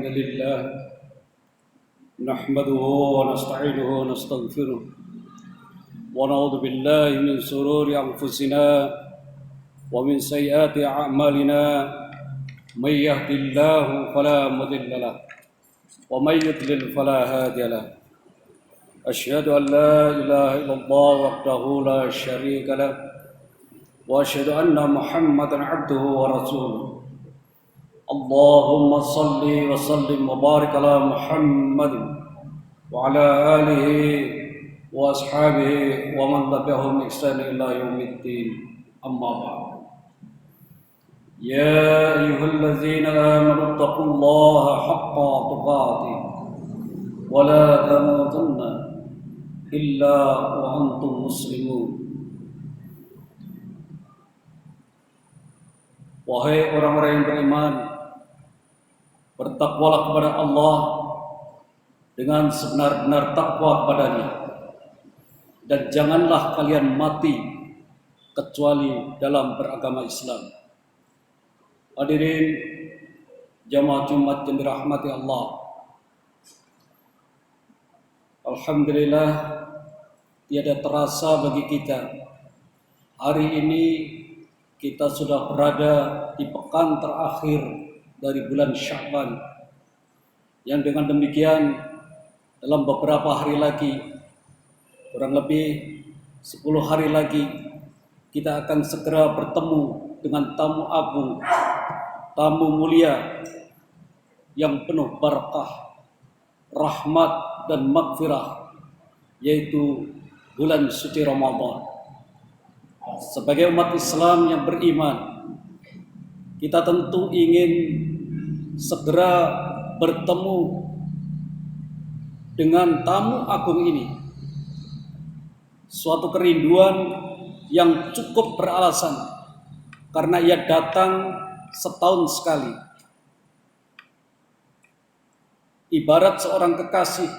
الحمد لله نحمده ونستعينه ونستغفره ونعوذ بالله من شرور أنفسنا ومن سيئات أعمالنا من يهد الله فلا مضل له ومن يضلل فلا هادي له أشهد أن لا إله إلا الله وحده لا شريك له وأشهد أن محمدا عبده ورسوله اللهم صل وسلم وبارك على محمد وعلى آله وأصحابه ومن تبعهم بإحسان إلى يوم الدين أما بعد يا أيها الذين آمنوا اتقوا الله حق تقاته ولا تموتن إلا وأنتم مسلمون. Wahai orang-orang yang beriman, bertakwalah kepada Allah dengan sebenar-benar takwa kepadanya, dan janganlah kalian mati kecuali dalam beragama Islam. Hadirin jamaah Jumat yang dirahmati Allah, alhamdulillah tiada terasa bagi kita hari ini kita sudah berada di pekan terakhir dari bulan Sya'ban, yang dengan demikian dalam beberapa hari lagi, kurang lebih 10 hari lagi, kita akan segera bertemu dengan tamu agung, tamu mulia yang penuh barakah, rahmat dan maghfirah, yaitu bulan suci Ramadan. Sebagai umat Islam yang beriman, kita tentu ingin segera bertemu dengan tamu agung ini. Suatu kerinduan yang cukup beralasan karena ia datang setahun sekali. Ibarat seorang kekasih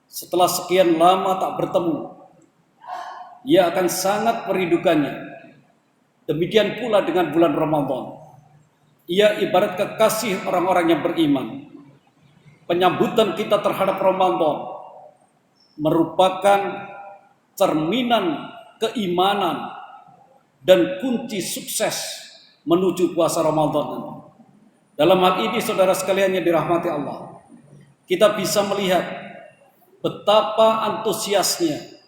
setelah sekian lama tak bertemu, ia akan sangat merindukannya. Demikian pula dengan bulan Ramadan. Ia ibarat kekasih orang-orang yang beriman. Penyambutan kita terhadap Ramadan merupakan cerminan keimanan dan kunci sukses menuju puasa Ramadan. Dalam hal ini saudara sekalian yang dirahmati Allah, kita bisa melihat betapa antusiasnya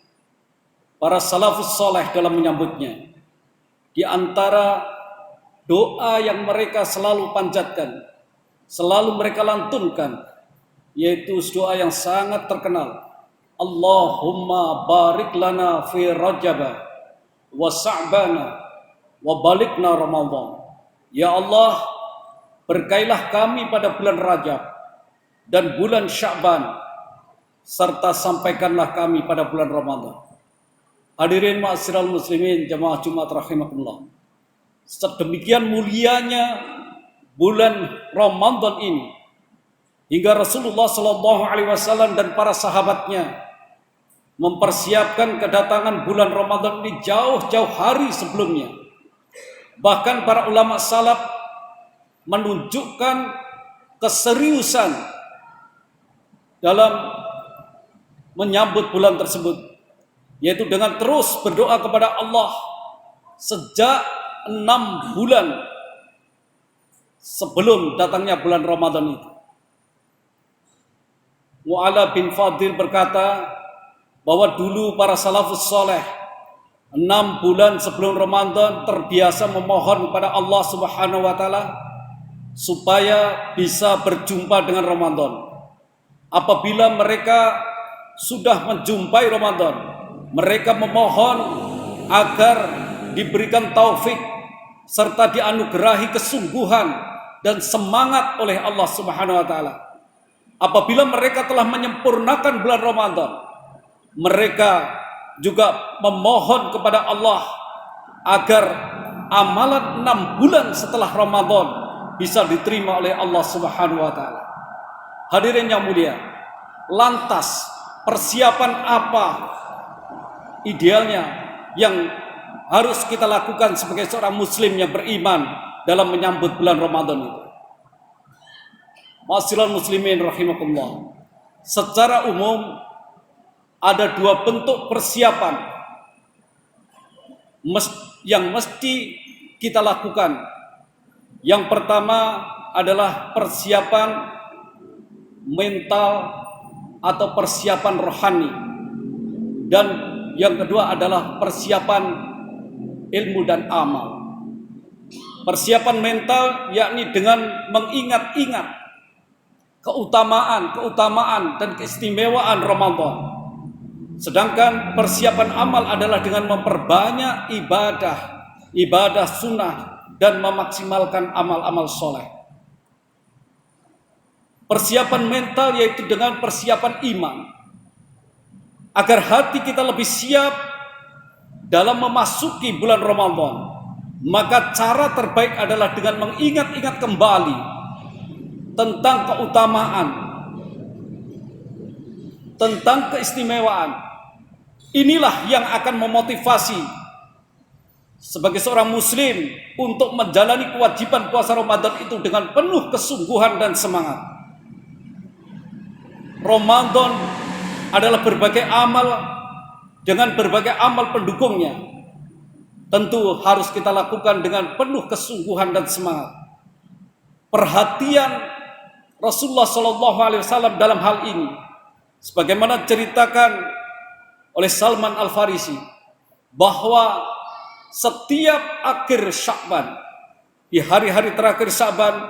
para salafus soleh dalam menyambutnya. Di antara doa yang mereka selalu panjatkan, selalu mereka lantunkan, yaitu doa yang sangat terkenal. Allahumma barik lana fi Rajab wa Sa'bana wa balikna Ramadan. Ya Allah, berkailah kami pada bulan Rajab dan bulan Sya'ban, serta sampaikanlah kami pada bulan Ramadan. Hadirin ma'asyiral muslimin jamaah Jumat rahimakumullah. Sedemikian mulianya bulan Ramadan ini, hingga Rasulullah SAW dan para sahabatnya mempersiapkan kedatangan bulan Ramadan ini jauh-jauh hari sebelumnya. Bahkan para ulama salaf menunjukkan keseriusan dalam menyambut bulan tersebut, yaitu dengan terus berdoa kepada Allah sejak 6 bulan sebelum datangnya bulan Ramadan itu. Mu'ala bin Fadil berkata bahwa dulu para salafus soleh 6 bulan sebelum Ramadan terbiasa memohon kepada Allah Subhanahu wa Ta'ala supaya bisa berjumpa dengan Ramadan. Apabila mereka sudah menjumpai Ramadan, mereka memohon agar diberikan taufik serta dianugerahi kesungguhan dan semangat oleh Allah Subhanahu wa Ta'ala. Apabila mereka telah menyempurnakan bulan Ramadan, mereka juga memohon kepada Allah agar amalan 6 bulan setelah Ramadan bisa diterima oleh Allah Subhanahu wa Ta'ala. Hadirin yang mulia, lantas persiapan apa idealnya yang harus kita lakukan sebagai seorang muslim yang beriman dalam menyambut bulan Ramadan itu? Ma'asyiral muslimin rahimakumullah. Secara umum ada dua bentuk persiapan yang mesti kita lakukan. Yang pertama adalah persiapan mental atau persiapan rohani, dan yang kedua adalah persiapan ilmu dan amal. Persiapan mental yakni dengan mengingat-ingat keutamaan dan keistimewaan Ramadan. Sedangkan persiapan amal adalah dengan memperbanyak ibadah sunnah dan memaksimalkan amal-amal soleh. Persiapan mental yaitu dengan persiapan iman, agar hati kita lebih siap dalam memasuki bulan Ramadan. Maka cara terbaik adalah dengan mengingat-ingat kembali tentang keutamaan, tentang keistimewaan. Inilah yang akan memotivasi sebagai seorang muslim untuk menjalani kewajiban puasa Ramadan itu dengan penuh kesungguhan dan semangat. Ramadan adalah berbagai amal dengan berbagai amal pendukungnya. Tentu harus kita lakukan dengan penuh kesungguhan dan semangat. Perhatian Rasulullah SAW dalam hal ini, sebagaimana ceritakan oleh Salman Al-Farisi, bahwa setiap akhir Sya'ban, di hari-hari terakhir Sya'ban,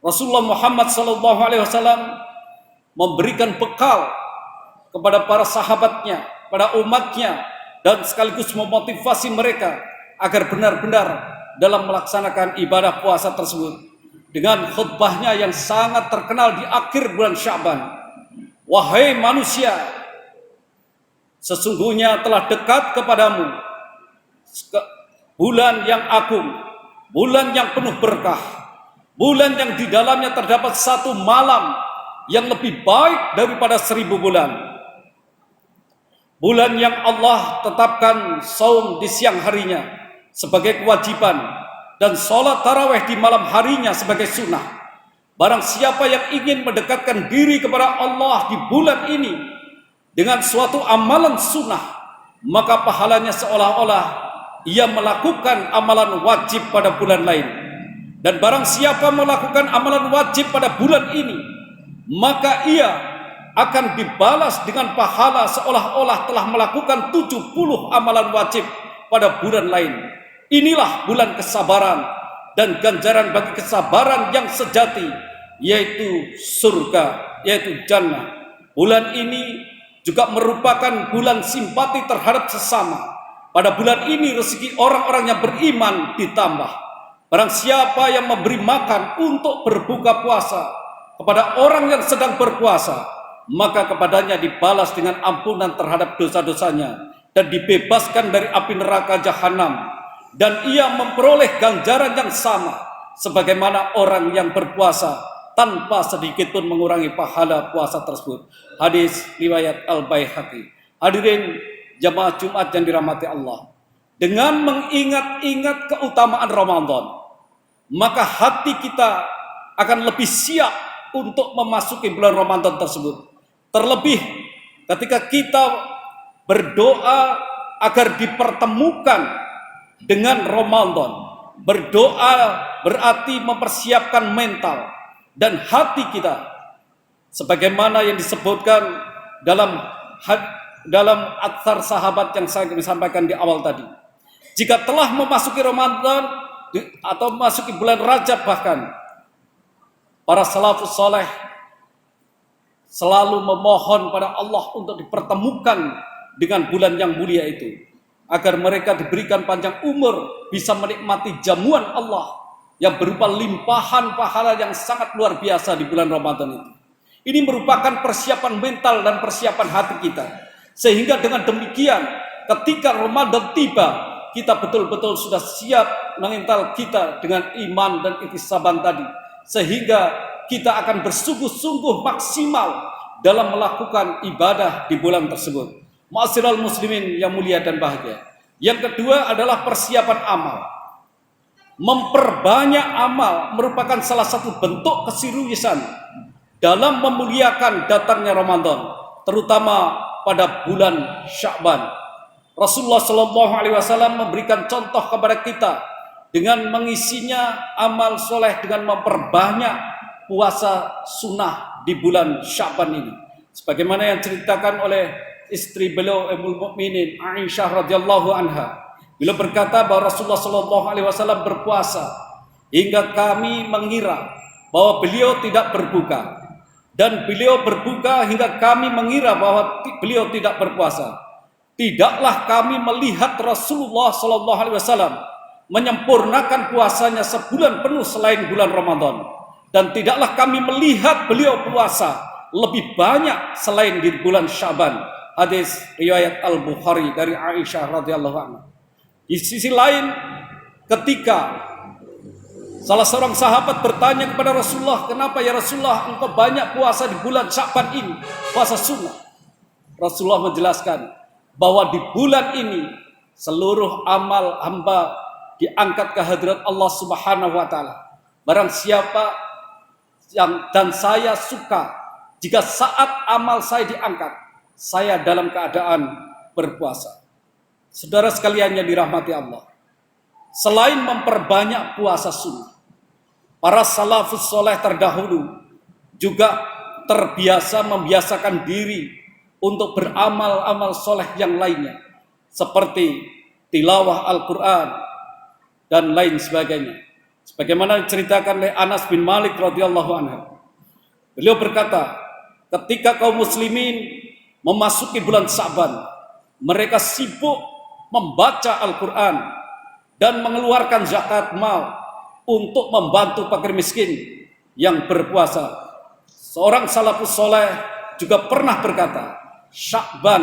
Rasulullah Muhammad SAW memberikan bekal kepada para sahabatnya, pada umatnya, dan sekaligus memotivasi mereka agar benar-benar dalam melaksanakan ibadah puasa tersebut dengan khutbahnya yang sangat terkenal di akhir bulan Sya'ban. Wahai manusia, sesungguhnya telah dekat kepadamu bulan yang agung, bulan yang penuh berkah, bulan yang di dalamnya terdapat satu malam yang lebih baik daripada 1000 bulan. Bulan yang Allah tetapkan saum di siang harinya sebagai kewajiban dan sholat tarawih di malam harinya sebagai sunnah. Barang siapa yang ingin mendekatkan diri kepada Allah di bulan ini dengan suatu amalan sunnah, maka pahalanya seolah-olah ia melakukan amalan wajib pada bulan lain. Dan barang siapa melakukan amalan wajib pada bulan ini, maka ia akan dibalas dengan pahala seolah-olah telah melakukan 70 amalan wajib pada bulan lain. Inilah bulan kesabaran dan ganjaran bagi kesabaran yang sejati, yaitu surga, yaitu jannah. Bulan ini juga merupakan bulan simpati terhadap sesama. Pada bulan ini rezeki orang-orang yang beriman ditambah. Barang siapa yang memberi makan untuk berbuka puasa kepada orang yang sedang berpuasa, maka kepadanya dibalas dengan ampunan terhadap dosa-dosanya dan dibebaskan dari api neraka jahanam, dan ia memperoleh ganjaran yang sama sebagaimana orang yang berpuasa tanpa sedikit pun mengurangi pahala puasa tersebut. Hadis riwayat Al-Baihaqi. Hadirin jamaah Jumat yang dirahmati Allah, dengan mengingat-ingat keutamaan Ramadan, maka hati kita akan lebih siap untuk memasuki bulan Ramadan tersebut. Terlebih ketika kita berdoa agar dipertemukan dengan Ramadan. Berdoa berarti mempersiapkan mental dan hati kita, sebagaimana yang disebutkan dalam atsar sahabat yang saya sampaikan di awal tadi. Jika telah memasuki Ramadan atau memasuki bulan Rajab, bahkan para salafus saleh selalu memohon pada Allah untuk dipertemukan dengan bulan yang mulia itu, agar mereka diberikan panjang umur, bisa menikmati jamuan Allah yang berupa limpahan pahala yang sangat luar biasa di bulan Ramadan itu. Ini merupakan persiapan mental dan persiapan hati kita, sehingga dengan demikian ketika Ramadan tiba, kita betul-betul sudah siap mental kita dengan iman dan iktisaban tadi, sehingga kita akan bersungguh-sungguh maksimal dalam melakukan ibadah di bulan tersebut. Ma'asyiral muslimin yang mulia dan bahagia. Yang kedua adalah persiapan amal. Memperbanyak amal merupakan salah satu bentuk keseriusan dalam memuliakan datangnya Ramadan, terutama pada bulan Sya'ban. Rasulullah Shallallahu Alaihi Wasallam memberikan contoh kepada kita dengan mengisinya amal soleh dengan memperbanyak puasa sunnah di bulan Sya'ban ini. Sebagaimana yang diceritakan oleh istri beliau Ummul Mukminin Aisyah radhiyallahu anha. Beliau berkata bahwa Rasulullah Shallallahu Alaihi Wasallam berpuasa hingga kami mengira bahwa beliau tidak berbuka, dan beliau berbuka hingga kami mengira bahwa beliau tidak berpuasa. Tidaklah kami melihat Rasulullah Shallallahu Alaihi Wasallam menyempurnakan puasanya sebulan penuh selain bulan Ramadan, dan tidaklah kami melihat beliau puasa lebih banyak selain di bulan Sya'ban. Hadis riwayat Al-Bukhari dari Aisyah radhiyallahu anha. Di sisi lain, ketika salah seorang sahabat bertanya kepada Rasulullah, kenapa ya Rasulullah engkau banyak puasa di bulan Sya'ban ini, puasa sunnah? Rasulullah menjelaskan bahwa di bulan ini seluruh amal hamba diangkat ke hadirat Allah Subhanahu wa taala. Barang siapa yang dan saya suka jika saat amal saya diangkat, saya dalam keadaan berpuasa. Saudara sekalian yang dirahmati Allah, selain memperbanyak puasa sunnah, para salafus soleh terdahulu juga membiasakan diri untuk beramal-amal soleh yang lainnya, seperti tilawah Al-Quran dan lain sebagainya. Sebagaimana diceritakan oleh Anas bin Malik radhiyallahu anhu. Beliau berkata, ketika kaum muslimin memasuki bulan Sya'ban, mereka sibuk membaca Al-Quran dan mengeluarkan zakat mal untuk membantu fakir miskin yang berpuasa. Seorang salafus soleh juga pernah berkata, Sya'ban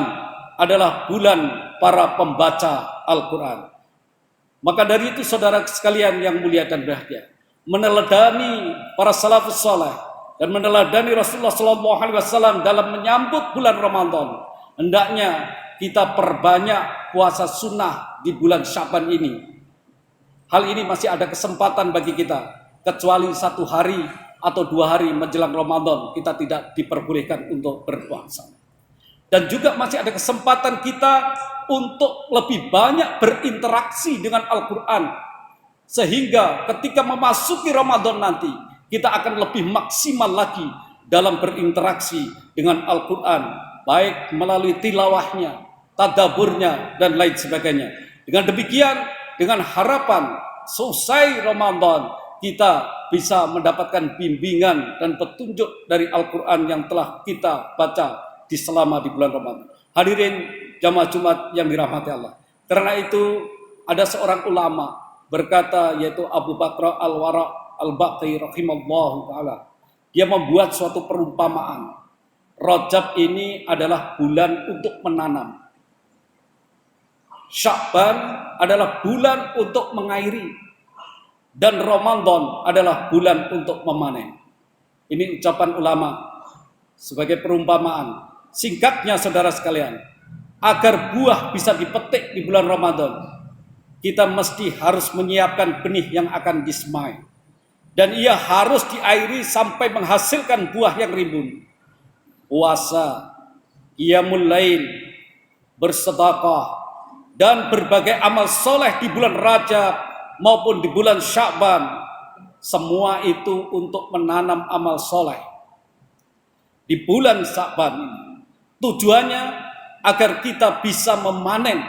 adalah bulan para pembaca Al-Quran. Maka dari itu saudara sekalian yang mulia dan berbahagia, meneladani para salafus soleh dan meneladani Rasulullah SAW dalam menyambut bulan Ramadan, hendaknya kita perbanyak puasa sunnah di bulan Sya'ban ini. Hal ini masih ada kesempatan bagi kita, kecuali 1 hari atau 2 hari menjelang Ramadan kita tidak diperbolehkan untuk berpuasa. Dan juga masih ada kesempatan kita untuk lebih banyak berinteraksi dengan Al-Quran, sehingga ketika memasuki Ramadan nanti kita akan lebih maksimal lagi dalam berinteraksi dengan Al-Quran, baik melalui tilawahnya, tadaburnya, dan lain sebagainya. Dengan demikian, dengan harapan selesai Ramadan kita bisa mendapatkan bimbingan dan petunjuk dari Al-Quran yang telah kita baca selama di bulan Ramadan. Hadirin jamaah Jumat yang dirahmati Allah. Karena itu ada seorang ulama berkata, yaitu Abu Bakr Al-Wara' Al-Baqi rahimallahu ta'ala. Dia membuat suatu perumpamaan. Rajab ini adalah bulan untuk menanam. Sya'ban adalah bulan untuk mengairi, dan Ramadan adalah bulan untuk memanen. Ini ucapan ulama sebagai perumpamaan. Singkatnya saudara sekalian, agar buah bisa dipetik di bulan Ramadan, kita mesti harus menyiapkan benih yang akan disemai, dan ia harus diairi sampai menghasilkan buah yang rimbun. Puasa, qiyamul lail, bersedekah, dan berbagai amal soleh di bulan Rajab maupun di bulan Sya'ban, semua itu untuk menanam amal soleh di bulan Sya'ban ini. Tujuannya agar kita bisa memanen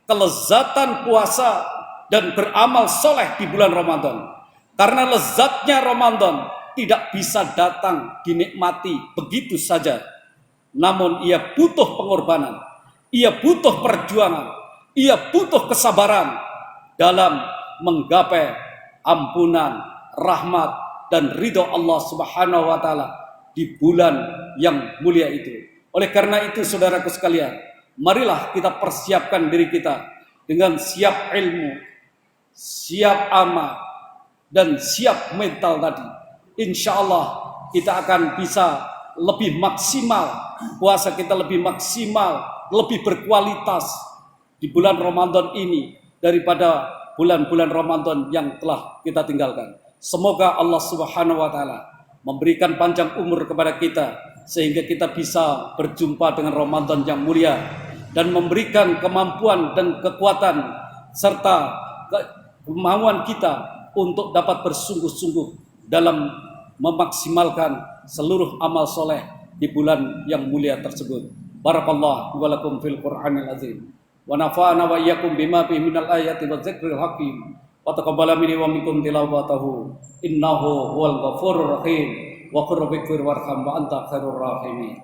kelezatan puasa dan beramal soleh di bulan Ramadan. Karena lezatnya Ramadan tidak bisa datang dinikmati begitu saja, namun ia butuh pengorbanan, ia butuh perjuangan, ia butuh kesabaran dalam menggapai ampunan, rahmat, dan ridho Allah Subhanahu wa taala di bulan yang mulia itu. Oleh karena itu saudaraku sekalian, marilah kita persiapkan diri kita dengan siap ilmu, siap amal, dan siap mental tadi. Insya Allah kita akan bisa lebih maksimal, puasa kita lebih maksimal, lebih berkualitas di bulan Ramadan ini daripada bulan-bulan Ramadan yang telah kita tinggalkan. Semoga Allah Subhanahu wa taala memberikan panjang umur kepada kita sehingga kita bisa berjumpa dengan Ramadan yang mulia dan memberikan kemampuan dan kekuatan serta kemauan kita untuk dapat bersungguh-sungguh dalam memaksimalkan seluruh amal soleh di bulan yang mulia tersebut. Barakallahu wa lakum fil Qur'anil azim. Wa nafa'ana wa iyyakum bima fihi minal ayati wa dzikril hakim. Wa taqabbala minni wa minkum tilawatahu. Innahu huwal ghafurur rahim. Wa qur rabbir warham wa anta khairur rahimin.